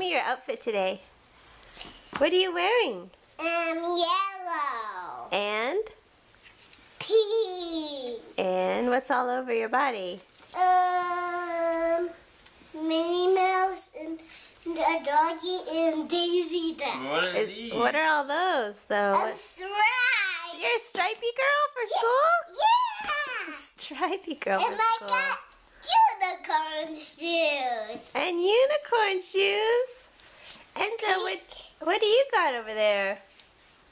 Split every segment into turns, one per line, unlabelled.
me your outfit today. What are you wearing?
Yellow.
And?
Pink.
And what's all over your body?
Minnie Mouse and a doggy and Daisy Duck.
What are these?
What are all those, though?
I'm Stripe.
You're a stripy girl for school?
Yeah.
Stripy girl
And
for
I
school.
got unicorn shoes.
And unicorn shoes. And so what do you got over there?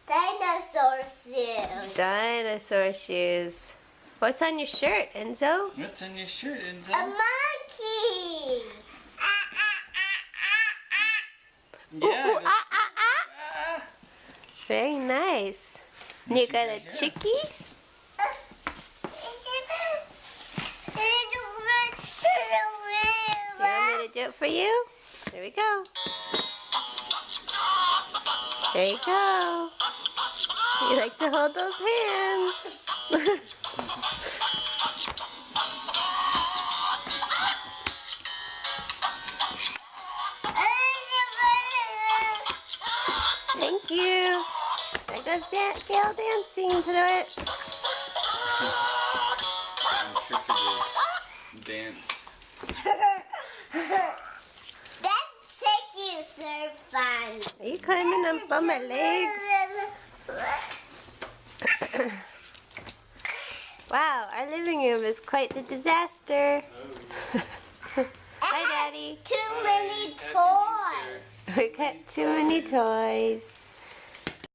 Dinosaur shoes.
Dinosaur shoes. What's on your shirt, Enzo?
What's on your shirt, Enzo?
A monkey.
Yeah.
Ooh, ah, ah, ah.
Ah.
Very nice. And you got a
Yeah.
chickie? You want me to do it for you? There we go. There you go. You like to hold those hands. Thank you. There goes Gail dancing to it.
Dance.
That chicky is so fun.
Are you climbing up on my legs? Wow, our living room is quite the disaster. Bye, Daddy.
Too many toys.
We got too many toys.